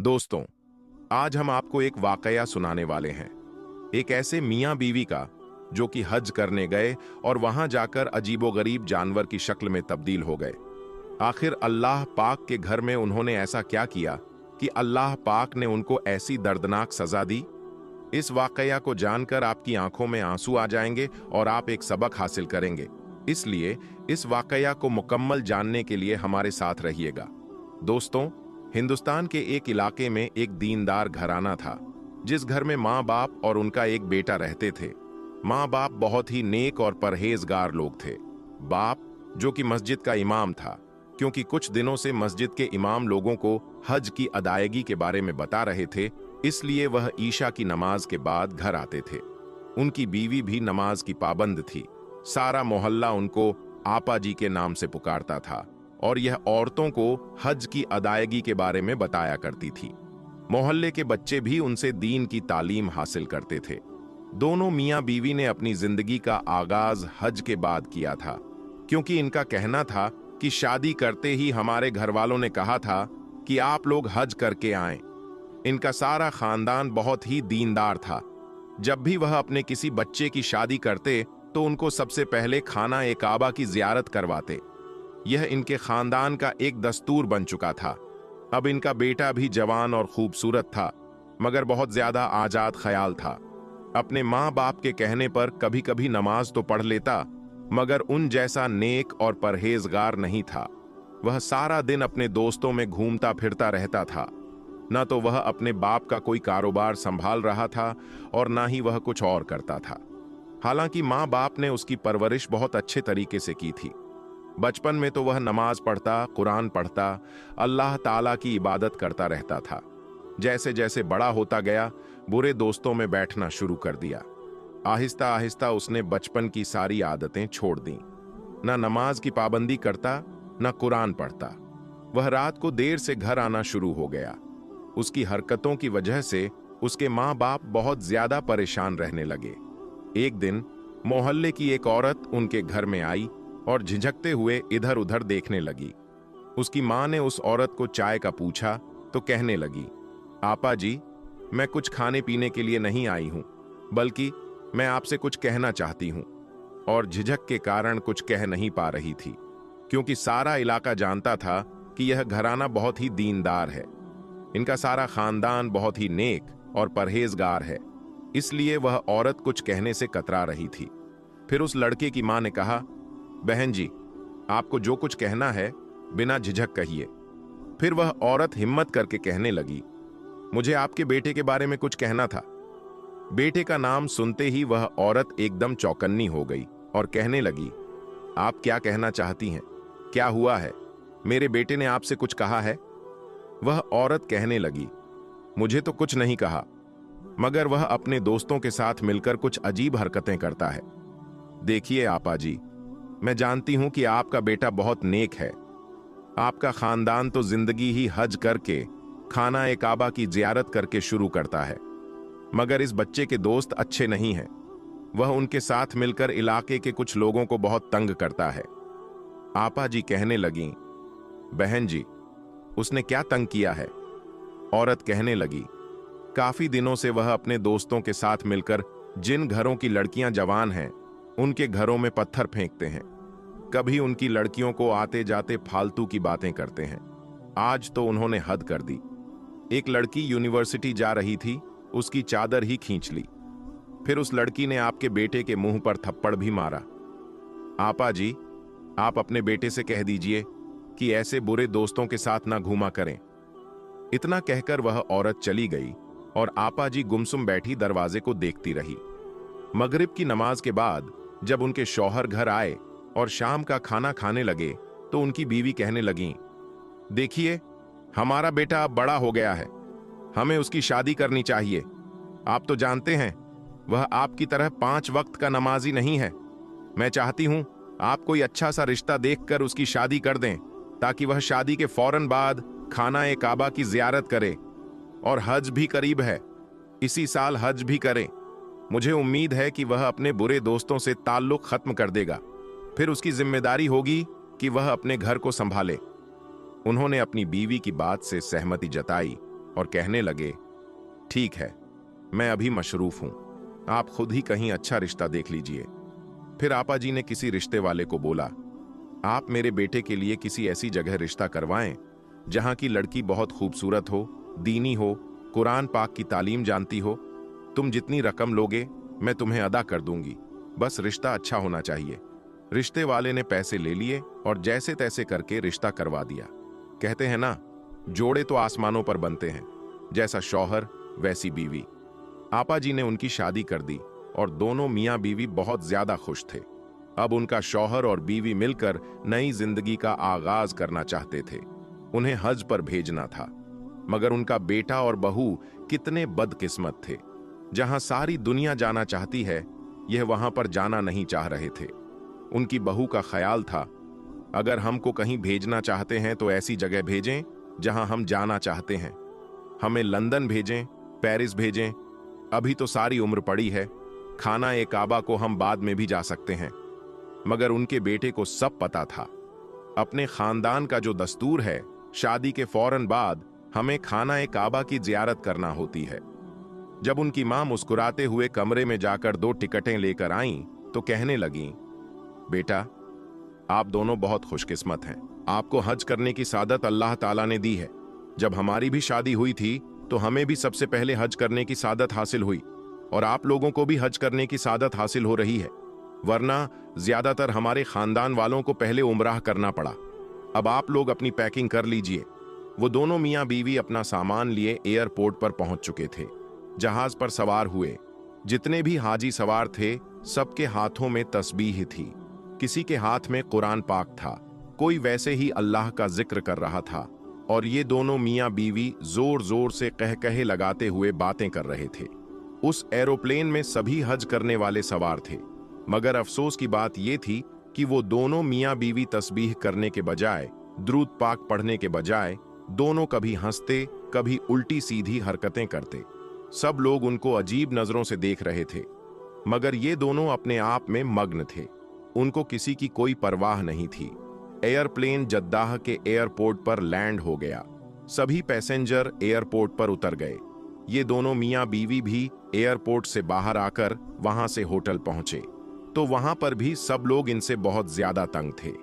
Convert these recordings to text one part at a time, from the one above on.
दोस्तों, आज हम आपको एक वाकया सुनाने वाले हैं। एक ऐसे मियाँ बीवी का जो कि हज करने गए और वहां जाकर अजीबोगरीब जानवर की शक्ल में तब्दील हो गए। आखिर अल्लाह पाक के घर में उन्होंने ऐसा क्या किया कि अल्लाह पाक ने उनको ऐसी दर्दनाक सजा दी। इस वाकया को जानकर आपकी आंखों में आंसू आ जाएंगे और आप एक सबक हासिल करेंगे। इसलिए इस वाकया को मुकम्मल जानने के लिए हमारे साथ रहिएगा। दोस्तों, हिंदुस्तान के एक इलाके में एक दीनदार घराना था, जिस घर में माँ बाप और उनका एक बेटा रहते थे। माँ बाप बहुत ही नेक और परहेजगार लोग थे। बाप जो कि मस्जिद का इमाम था, क्योंकि कुछ दिनों से मस्जिद के इमाम लोगों को हज की अदायगी के बारे में बता रहे थे, इसलिए वह ईशा की नमाज के बाद घर आते थे। उनकी बीवी भी नमाज की पाबंद थी। सारा मोहल्ला उनको आपा जी के नाम से पुकारता था और यह औरतों को हज की अदायगी के बारे में बताया करती थी। मोहल्ले के बच्चे भी उनसे दीन की तालीम हासिल करते थे। दोनों मियाँ बीवी ने अपनी जिंदगी का आगाज हज के बाद किया था, क्योंकि इनका कहना था कि शादी करते ही हमारे घर वालों ने कहा था कि आप लोग हज करके आएं। इनका सारा खानदान बहुत ही दीनदार था। जब भी वह अपने किसी बच्चे की शादी करते तो उनको सबसे पहले खाना ए काबा की जियारत करवाते। यह इनके खानदान का एक दस्तूर बन चुका था। अब इनका बेटा भी जवान और खूबसूरत था, मगर बहुत ज्यादा आजाद ख्याल था। अपने माँ बाप के कहने पर कभी कभी नमाज तो पढ़ लेता, मगर उन जैसा नेक और परहेजगार नहीं था। वह सारा दिन अपने दोस्तों में घूमता फिरता रहता था। न तो वह अपने बाप का कोई कारोबार संभाल रहा था और ना ही वह कुछ और करता था। हालांकि माँ बाप ने उसकी परवरिश बहुत अच्छे तरीके से की थी। बचपन में तो वह नमाज पढ़ता, कुरान पढ़ता, अल्लाह ताला की इबादत करता रहता था। जैसे जैसे बड़ा होता गया, बुरे दोस्तों में बैठना शुरू कर दिया। आहिस्ता आहिस्ता उसने बचपन की सारी आदतें छोड़ दी। न नमाज की पाबंदी करता, न कुरान पढ़ता। वह रात को देर से घर आना शुरू हो गया। उसकी हरकतों की वजह से उसके माँ बाप बहुत ज्यादा परेशान रहने लगे। एक दिन मोहल्ले की एक औरत उनके घर में आई और झिझकते हुए इधर उधर देखने लगी। उसकी मां ने उस औरत को चाय का पूछा तो कहने लगी, आपा जी, मैं कुछ खाने पीने के लिए नहीं आई हूं, बल्कि मैं आपसे कुछ कहना चाहती हूं। और झिझक के कारण कुछ कह नहीं पा रही थी, क्योंकि सारा इलाका जानता था कि यह घराना बहुत ही दीनदार है। इनका सारा खानदान बहुत ही नेक और परहेजगार है, इसलिए वह औरत कुछ कहने से कतरा रही थी। फिर उस लड़के की मां ने कहा, बहन जी, आपको जो कुछ कहना है बिना झिझक कहिए। फिर वह औरत हिम्मत करके कहने लगी, मुझे आपके बेटे के बारे में कुछ कहना था। बेटे का नाम सुनते ही वह औरत एकदम चौकन्नी हो गई और कहने लगी, आप क्या कहना चाहती हैं? क्या हुआ है? मेरे बेटे ने आपसे कुछ कहा है? वह औरत कहने लगी, मुझे तो कुछ नहीं कहा, मगर वह अपने दोस्तों के साथ मिलकर कुछ अजीब हरकतें करता है। देखिए आपा जी, मैं जानती हूं कि आपका बेटा बहुत नेक है। आपका खानदान तो जिंदगी ही हज करके, खाना ए काबा की जियारत करके शुरू करता है, मगर इस बच्चे के दोस्त अच्छे नहीं हैं। वह उनके साथ मिलकर इलाके के कुछ लोगों को बहुत तंग करता है। आपा जी कहने लगीं, बहन जी, उसने क्या तंग किया है? औरत कहने लगी, काफी दिनों से वह अपने दोस्तों के साथ मिलकर जिन घरों की लड़कियां जवान हैं, उनके घरों में पत्थर फेंकते हैं। कभी उनकी लड़कियों को आते जाते फालतू की बातें करते हैं। आज तो उन्होंने हद कर दी। एक लड़की यूनिवर्सिटी जा रही थी, उसकी चादर ही खींच ली। फिर उस लड़की ने आपके बेटे के मुंह पर थप्पड़ भी मारा। आपा जी, आप अपने बेटे से कह दीजिए कि ऐसे बुरे दोस्तों के साथ ना घूमा करें। इतना कहकर वह औरत चली गई और आपा जी गुमसुम बैठी दरवाजे को देखती रही। मगरिब की नमाज के बाद जब उनके शौहर घर आए और शाम का खाना खाने लगे तो उनकी बीवी कहने लगीं, देखिए, हमारा बेटा अब बड़ा हो गया है, हमें उसकी शादी करनी चाहिए। आप तो जानते हैं वह आपकी तरह 5 वक्त का नमाजी नहीं है। मैं चाहती हूं आप कोई अच्छा सा रिश्ता देखकर उसकी शादी कर दें, ताकि वह शादी के फौरन बाद खाना ए काबा की जियारत करे। और हज भी करीब है, इसी साल हज भी करें। मुझे उम्मीद है कि वह अपने बुरे दोस्तों से ताल्लुक खत्म कर देगा। फिर उसकी जिम्मेदारी होगी कि वह अपने घर को संभाले। उन्होंने अपनी बीवी की बात से सहमति जताई और कहने लगे, ठीक है, मैं अभी मशरूफ हूं, आप खुद ही कहीं अच्छा रिश्ता देख लीजिए। फिर आपा जी ने किसी रिश्ते वाले को बोला, आप मेरे बेटे के लिए किसी ऐसी जगह रिश्ता करवाएं जहां की लड़की बहुत खूबसूरत हो, दीनी हो, कुरान पाक की तालीम जानती हो। तुम जितनी रकम लोगे मैं तुम्हें अदा कर दूंगी, बस रिश्ता अच्छा होना चाहिए। रिश्ते वाले ने पैसे ले लिए और जैसे तैसे करके रिश्ता करवा दिया। कहते हैं ना, जोड़े तो आसमानों पर बनते हैं, जैसा शौहर वैसी बीवी। आपा जी ने उनकी शादी कर दी और दोनों मियां बीवी बहुत ज्यादा खुश थे। अब उनका शौहर और बीवी मिलकर नई जिंदगी का आगाज करना चाहते थे। उन्हें हज पर भेजना था, मगर उनका बेटा और बहू कितने बदकिस्मत थे। जहां सारी दुनिया जाना चाहती है, यह वहां पर जाना नहीं चाह रहे थे। उनकी बहू का ख्याल था, अगर हमको कहीं भेजना चाहते हैं तो ऐसी जगह भेजें जहां हम जाना चाहते हैं। हमें लंदन भेजें, पेरिस भेजें, अभी तो सारी उम्र पड़ी है। खाना ए काबा को हम बाद में भी जा सकते हैं। मगर उनके बेटे को सब पता था। अपने खानदान का जो दस्तूर है, शादी के फौरन बाद हमें खाना ए काबा की जियारत करना होती है। जब उनकी मां मुस्कुराते हुए कमरे में जाकर 2 टिकटें लेकर आईं तो कहने लगीं, बेटा, आप दोनों बहुत खुशकिस्मत हैं। आपको हज करने की सादत अल्लाह ताला ने दी है। जब हमारी भी शादी हुई थी तो हमें भी सबसे पहले हज करने की सादत हासिल हुई और आप लोगों को भी हज करने की सादत हासिल हो रही है, वरना ज्यादातर हमारे खानदान वालों को पहले उमराह करना पड़ा। अब आप लोग अपनी पैकिंग कर लीजिए। वो दोनों मियां बीवी अपना सामान लिए एयरपोर्ट पर पहुंच चुके थे। जहाज पर सवार हुए। जितने भी हाजी सवार थे, सबके हाथों में तस्बीह थी। किसी के हाथ में कुरान पाक था, कोई वैसे ही अल्लाह का जिक्र कर रहा था। और ये दोनों मियां बीवी जोर जोर से कहकहे लगाते हुए बातें कर रहे थे। उस एरोप्लेन में सभी हज करने वाले सवार थे, मगर अफसोस की बात यह थी कि वो दोनों मियां बीवी तस्बीह करने के बजाय, दुरूद पाक पढ़ने के बजाय, दोनों कभी हंसते कभी उल्टी सीधी हरकतें करते। सब लोग उनको अजीब नजरों से देख रहे थे, मगर ये दोनों अपने आप में मग्न थे। उनको किसी की कोई परवाह नहीं थी। एयरप्लेन जद्दाह के एयरपोर्ट पर लैंड हो गया। सभी पैसेंजर एयरपोर्ट पर उतर गए। ये दोनों मियां बीवी भी एयरपोर्ट से बाहर आकर वहां से होटल पहुंचे, तो वहां पर भी सब लोग इनसे बहुत ज्यादा तंग थे।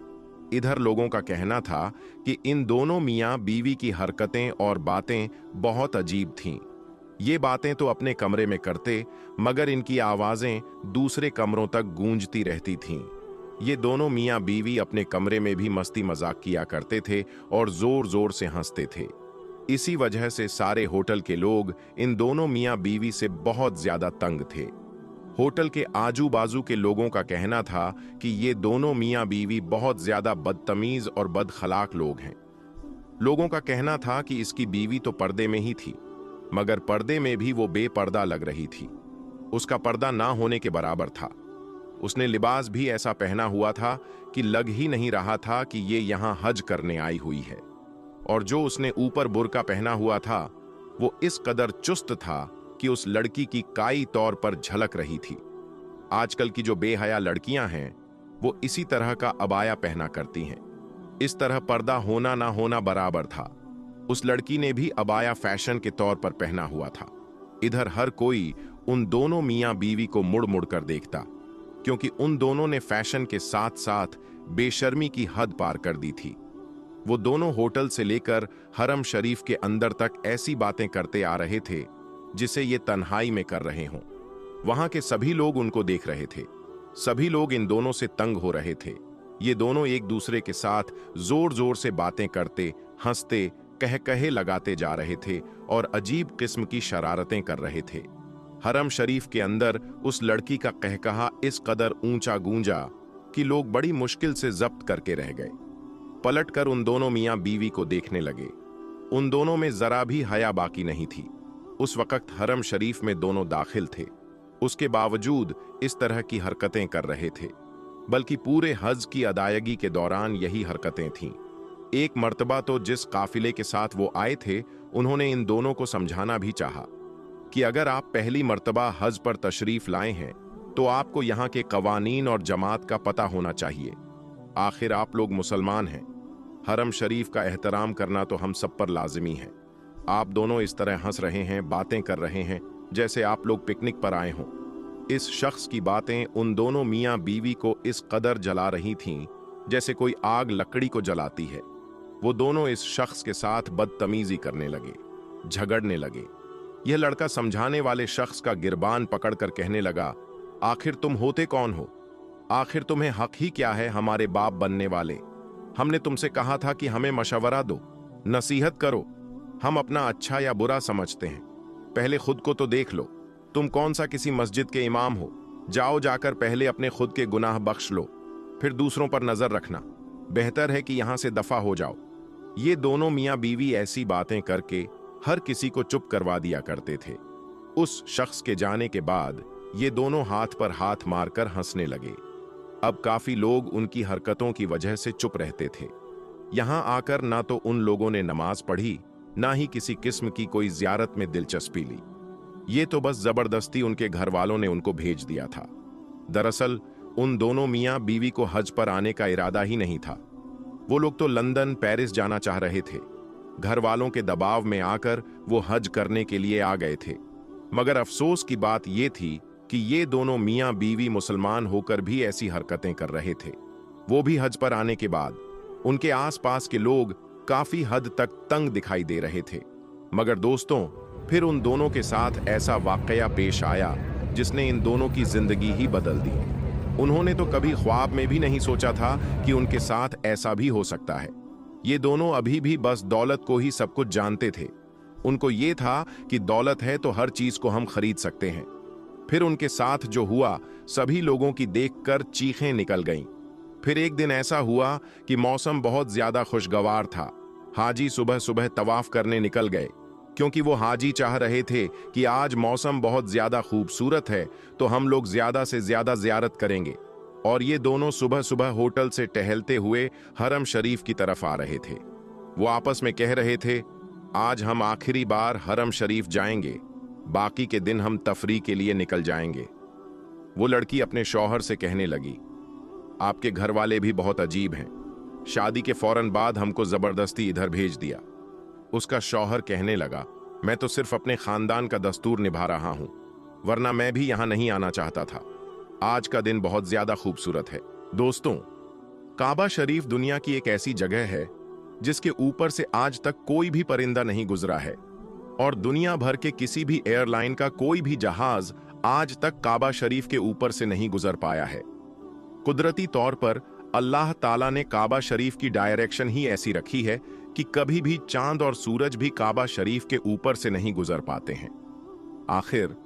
इधर लोगों का कहना था कि इन दोनों मियां बीवी की हरकतें और बातें बहुत अजीब थीं। ये बातें तो अपने कमरे में करते, मगर इनकी आवाजें दूसरे कमरों तक गूंजती रहती थीं। ये दोनों मियां बीवी अपने कमरे में भी मस्ती मजाक किया करते थे और जोर जोर से हंसते थे। इसी वजह से सारे होटल के लोग इन दोनों मियां बीवी से बहुत ज्यादा तंग थे। होटल के आजू बाजू के लोगों का कहना था कि ये दोनों मियां बीवी बहुत ज्यादा बदतमीज और बदखलाक लोग हैं। लोगों का कहना था कि इसकी बीवी तो पर्दे में ही थी, मगर पर्दे में भी वो बेपर्दा लग रही थी। उसका पर्दा ना होने के बराबर था। उसने लिबास भी ऐसा पहना हुआ था कि लग ही नहीं रहा था कि ये यहां हज करने आई हुई है। और जो उसने ऊपर बुर्का पहना हुआ था, वो इस कदर चुस्त था कि उस लड़की की काई तौर पर झलक रही थी। आजकल की जो बेहया लड़कियां हैं, वो इसी तरह का अबाया पहना करती हैं। इस तरह पर्दा होना ना होना बराबर था। उस लड़की ने भी अबाया फैशन के तौर पर पहना हुआ था। इधर हर कोई उन दोनों मियां बीवी को मुड़ मुड़ कर देखता, क्योंकि उन दोनों ने फैशन के साथ साथ बेशर्मी की हद पार कर दी थी। वो दोनों होटल से लेकर हरम शरीफ के अंदर तक ऐसी बातें करते आ रहे थे जिसे ये तन्हाई में कर रहे हों। वहां के सभी लोग उनको देख रहे थे। सभी लोग इन दोनों से तंग हो रहे थे। ये दोनों एक दूसरे के साथ जोर जोर से बातें करते, हंसते, कहकहे लगाते जा रहे थे और अजीब किस्म की शरारतें कर रहे थे। हरम शरीफ के अंदर उस लड़की का कहकहा इस कदर ऊंचा गूंजा कि लोग बड़ी मुश्किल से जब्त करके रह गए। पलटकर उन दोनों मियां बीवी को देखने लगे। उन दोनों में जरा भी हया बाकी नहीं थी। उस वक्त हरम शरीफ में दोनों दाखिल थे, उसके बावजूद इस तरह की हरकतें कर रहे थे। बल्कि पूरे हज की अदायगी के दौरान यही हरकतें थीं। एक मर्तबा तो जिस काफिले के साथ वो आए थे, उन्होंने इन दोनों को समझाना भी चाहा कि अगर आप पहली मर्तबा हज पर तशरीफ लाए हैं तो आपको यहाँ के कवानीन और जमात का पता होना चाहिए। आखिर आप लोग मुसलमान हैं। हरम शरीफ का एहतराम करना तो हम सब पर लाजिमी है। आप दोनों इस तरह हंस रहे हैं, बातें कर रहे हैं जैसे आप लोग पिकनिक पर आए हों। इस शख्स की बातें उन दोनों मियां बीवी को इस कदर जला रही थीं जैसे कोई आग लकड़ी को जलाती है। वो दोनों इस शख्स के साथ बदतमीजी करने लगे, झगड़ने लगे। यह लड़का समझाने वाले शख्स का गिरबान पकड़कर कहने लगा, आखिर तुम होते कौन हो? आखिर तुम्हें हक ही क्या है हमारे बाप बनने वाले? हमने तुमसे कहा था कि हमें मशवरा दो, नसीहत करो। हम अपना अच्छा या बुरा समझते हैं। पहले खुद को तो देख लो। तुम कौन सा किसी मस्जिद के इमाम हो? जाओ जाकर पहले अपने खुद के गुनाह बख्श लो, फिर दूसरों पर नजर रखना। बेहतर है कि यहां से दफा हो जाओ। ये दोनों मियां बीवी ऐसी बातें करके हर किसी को चुप करवा दिया करते थे। उस शख्स के जाने के बाद ये दोनों हाथ पर हाथ मारकर हंसने लगे। अब काफी लोग उनकी हरकतों की वजह से चुप रहते थे। यहां आकर ना तो उन लोगों ने नमाज पढ़ी, ना ही किसी किस्म की कोई जियारत में दिलचस्पी ली। ये तो बस जबरदस्ती उनके घर वालों ने उनको भेज दिया था। दरअसल उन दोनों मियां बीवी को हज पर आने का इरादा ही नहीं था। वो लोग तो लंदन, पेरिस जाना चाह रहे थे। घर वालों के दबाव में आकर वो हज करने के लिए आ गए थे। मगर अफसोस की बात ये थी कि ये दोनों मियां बीवी मुसलमान होकर भी ऐसी हरकतें कर रहे थे। वो भी हज पर आने के बाद उनके आसपास के लोग काफी हद तक तंग दिखाई दे रहे थे। मगर दोस्तों, फिर उन दोनों के साथ ऐसा वाकया पेश आया जिसने इन दोनों की जिंदगी ही बदल दी। उन्होंने तो कभी ख्वाब में भी नहीं सोचा था कि उनके साथ ऐसा भी हो सकता है। ये दोनों अभी भी बस दौलत को ही सब कुछ जानते थे। उनको ये था कि दौलत है तो हर चीज को हम खरीद सकते हैं। फिर उनके साथ जो हुआ, सभी लोगों की देखकर चीखें निकल गईं। फिर एक दिन ऐसा हुआ कि मौसम बहुत ज्यादा खुशगवार था। हाजी सुबह सुबह तवाफ करने निकल गए, क्योंकि वो हाजी चाह रहे थे कि आज मौसम बहुत ज्यादा खूबसूरत है तो हम लोग ज्यादा से ज्यादा जियारत करेंगे। और ये दोनों सुबह सुबह होटल से टहलते हुए हरम शरीफ की तरफ आ रहे थे। वो आपस में कह रहे थे, आज हम आखिरी बार हरम शरीफ जाएंगे, बाकी के दिन हम तफरी के लिए निकल जाएंगे। वो लड़की अपने शौहर से कहने लगी, आपके घर वाले भी बहुत अजीब हैं। शादी के फौरन बाद हमको जबरदस्ती इधर भेज दिया। उसका शौहर कहने लगा, मैं तो सिर्फ अपने खानदान का दस्तूर निभा रहा हूं, वरना मैं भी यहां नहीं आना चाहता था। आज का दिन बहुत ज्यादा खूबसूरत है। दोस्तों, काबा शरीफ दुनिया की एक ऐसी जगह है जिसके ऊपर से आज तक कोई भी परिंदा नहीं गुजरा है, और दुनिया भर के किसी भी एयरलाइन का कोई भी जहाज आज तक काबा शरीफ के ऊपर से नहीं गुजर पाया है। कुदरती तौर पर अल्लाह ताला ने काबा शरीफ की डायरेक्शन ही ऐसी रखी है कि कभी भी चांद और सूरज भी काबा शरीफ के ऊपर से नहीं गुजर पाते हैं। आखिर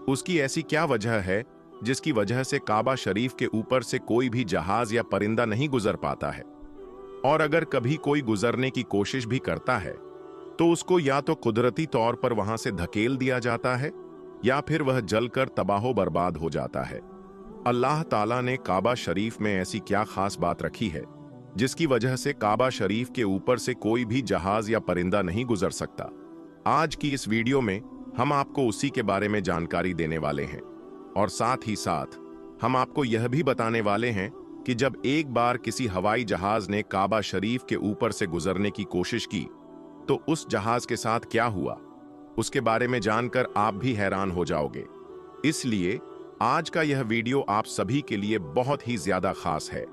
उसकी ऐसी क्या वजह है जिसकी वजह से काबा शरीफ के ऊपर से कोई भी जहाज या परिंदा नहीं गुजर पाता है? और अगर कभी कोई गुजरने की कोशिश भी करता है तो उसको या तो कुदरती तौर पर वहां से धकेल दिया जाता है या फिर वह जलकर तबाहो बर्बाद हो जाता है। अल्लाह ताला ने काबा शरीफ में ऐसी क्या खास बात रखी है जिसकी वजह से काबा शरीफ के ऊपर से कोई भी जहाज या परिंदा नहीं गुजर सकता? आज की इस वीडियो में हम आपको उसी के बारे में जानकारी देने वाले हैं, और साथ ही साथ हम आपको यह भी बताने वाले हैं कि जब एक बार किसी हवाई जहाज ने काबा शरीफ के ऊपर से गुजरने की कोशिश की तो उस जहाज के साथ क्या हुआ, उसके बारे में जानकर आप भी हैरान हो जाओगे। इसलिए आज का यह वीडियो आप सभी के लिए बहुत ही ज्यादा खास है।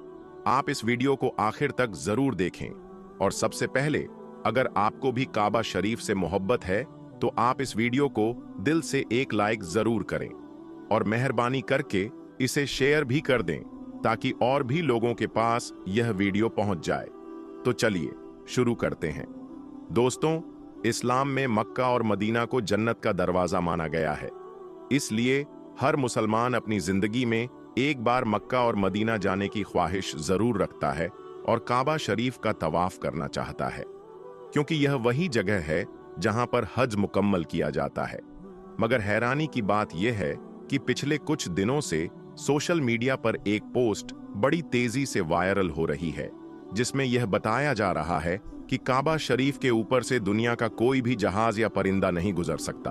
आप इस वीडियो को आखिर तक जरूर देखें। और सबसे पहले, अगर आपको भी काबा शरीफ से मोहब्बत है तो आप इस वीडियो को दिल से एक लाइक जरूर करें, और मेहरबानी करके इसे शेयर भी कर दें ताकि और भी लोगों के पास यह वीडियो पहुंच जाए। तो चलिए शुरू करते हैं। दोस्तों, इस्लाम में मक्का और मदीना को जन्नत का दरवाजा माना गया है। इसलिए हर मुसलमान अपनी जिंदगी में एक बार मक्का और मदीना जाने की ख्वाहिश जरूर रखता है और काबा शरीफ का तवाफ करना चाहता है, क्योंकि यह वही जगह है जहां पर हज मुकम्मल किया जाता है। मगर हैरानी की बात यह है कि पिछले कुछ दिनों से सोशल मीडिया पर एक पोस्ट बड़ी तेजी से वायरल हो रही है, जिसमें यह बताया जा रहा है कि काबा शरीफ के ऊपर से दुनिया का कोई भी जहाज या परिंदा नहीं गुजर सकता,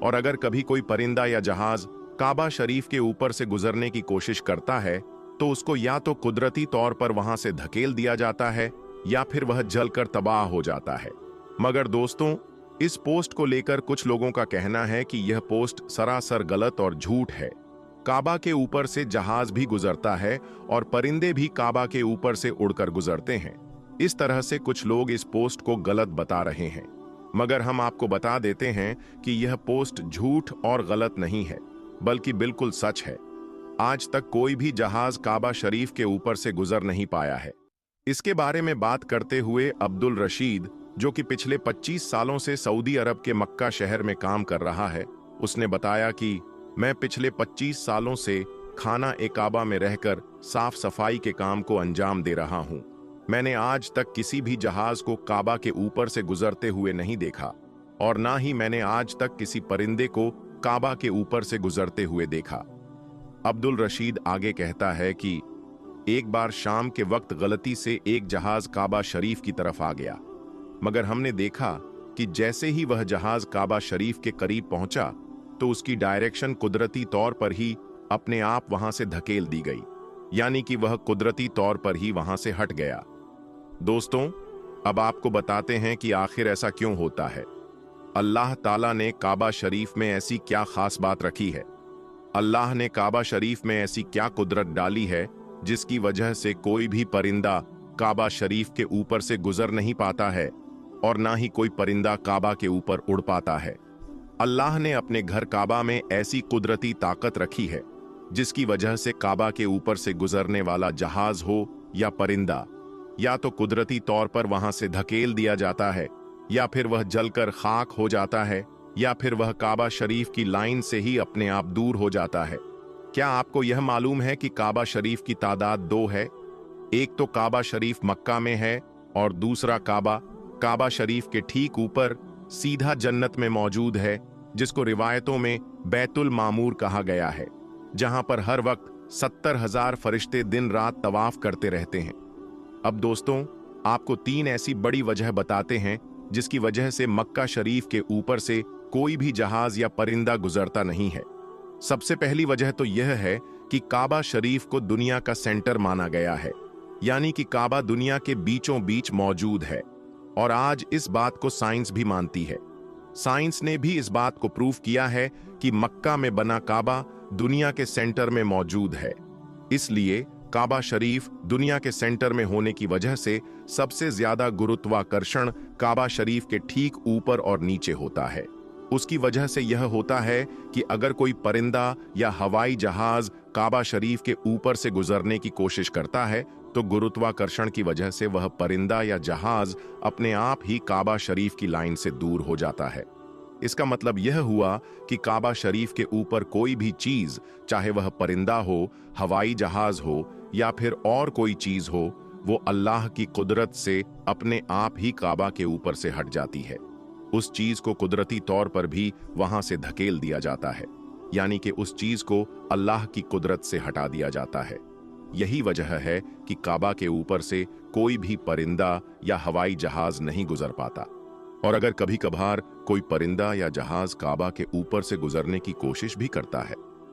और अगर कभी कोई परिंदा या जहाज काबा शरीफ के ऊपर से गुजरने की कोशिश करता है तो उसको या तो कुदरती तौर पर वहां से धकेल दिया जाता है या फिर वह जलकर तबाह हो जाता है। मगर दोस्तों, इस पोस्ट को लेकर कुछ लोगों का कहना है कि यह पोस्ट सरासर गलत और झूठ है। काबा के ऊपर से जहाज भी गुजरता है और परिंदे भी काबा के ऊपर से उड़कर गुजरते हैं। इस तरह से कुछ लोग इस पोस्ट को गलत बता रहे हैं, मगर हम आपको बता देते हैं कि यह पोस्ट झूठ और गलत नहीं है, बल्कि बिल्कुल सच है। आज तक कोई भी जहाज काबा शरीफ के ऊपर से गुजर नहीं पाया है। इसके बारे में बात करते हुए अब्दुल रशीद, जो कि पिछले 25 सालों से सऊदी अरब के मक्का शहर में काम कर रहा है, उसने बताया कि मैं पिछले 25 सालों से खाना ए काबा में रहकर साफ सफाई के काम को अंजाम दे रहा हूं। मैंने आज तक किसी भी जहाज को काबा के ऊपर से गुजरते हुए नहीं देखा और ना ही मैंने आज तक किसी परिंदे को काबा के ऊपर से गुजरते हुए देखा। अब्दुल रशीद आगे कहता है कि एक बार शाम के वक्त गलती से एक जहाज काबा शरीफ की तरफ आ गया, मगर हमने देखा कि जैसे ही वह जहाज काबा शरीफ के करीब पहुंचा तो उसकी डायरेक्शन कुदरती तौर पर ही अपने आप वहां से धकेल दी गई, यानी कि वह कुदरती तौर पर ही वहां से हट गया। दोस्तों, अब आपको बताते हैं कि आखिर ऐसा क्यों होता है। अल्लाह ताला ने काबा शरीफ में ऐसी क्या खास बात रखी है? अल्लाह ने काबा शरीफ में ऐसी क्या कुदरत डाली है जिसकी वजह से कोई भी परिंदा काबा शरीफ के ऊपर से गुजर नहीं पाता है और ना ही कोई परिंदा काबा के ऊपर उड़ पाता है? अल्लाह ने अपने घर काबा में ऐसी कुदरती ताकत रखी है जिसकी वजह से काबा के ऊपर से गुजरने वाला जहाज हो या परिंदा, या तो कुदरती तौर पर वहां से धकेल दिया जाता है, या फिर वह जलकर खाक हो जाता है, या फिर वह काबा शरीफ की लाइन से ही अपने आप दूर हो जाता है। क्या आपको यह मालूम है कि काबा शरीफ की तादाद 2 है? एक तो काबा शरीफ मक्का में है और दूसरा काबा शरीफ के ठीक ऊपर सीधा जन्नत में मौजूद है, जिसको रिवायतों में बैतुल मामूर कहा गया है, जहां पर हर वक्त 70,000 फरिश्ते दिन रात तवाफ करते रहते हैं। अब दोस्तों, आपको 3 ऐसी बड़ी वजह बताते हैं जिसकी वजह से मक्का शरीफ के ऊपर से कोई भी जहाज या परिंदा गुजरता नहीं है। सबसे पहली वजह तो यह है कि काबा शरीफ को दुनिया का सेंटर माना गया है, यानी कि काबा दुनिया के बीचों बीच मौजूद है, और आज इस बात को साइंस भी मानती है। साइंस ने भी इस बात को प्रूव किया है कि मक्का में बना काबा दुनिया के सेंटर में मौजूद है। इसलिए काबा शरीफ दुनिया के सेंटर में होने की वजह से सबसे ज्यादा गुरुत्वाकर्षण काबा शरीफ के ठीक ऊपर और नीचे होता है। उसकी वजह से यह होता है कि अगर कोई परिंदा या हवाई जहाज काबा शरीफ के ऊपर से गुजरने की कोशिश करता है तो गुरुत्वाकर्षण की वजह से वह परिंदा या जहाज अपने आप ही काबा शरीफ की लाइन से दूर हो जाता है। इसका मतलब यह हुआ कि काबा शरीफ के ऊपर कोई भी चीज, चाहे वह परिंदा हो, हवाई जहाज हो या फिर और कोई चीज हो, वो अल्लाह की कुदरत से अपने आप ही काबा के ऊपर से हट जाती है। उस चीज को कुदरती तौर पर भी वहां से धकेल दिया जाता है, यानी कि उस चीज को अल्लाह की कुदरत से हटा दिया जाता है। यही वजह है कि काबा के ऊपर से कोई भी परिंदा या हवाई जहाज नहीं गुजर पाता। और अगर कभी कभार कोई परिंदा या जहाज काबा के ऊपर से गुजरने की कोशिश भी करता है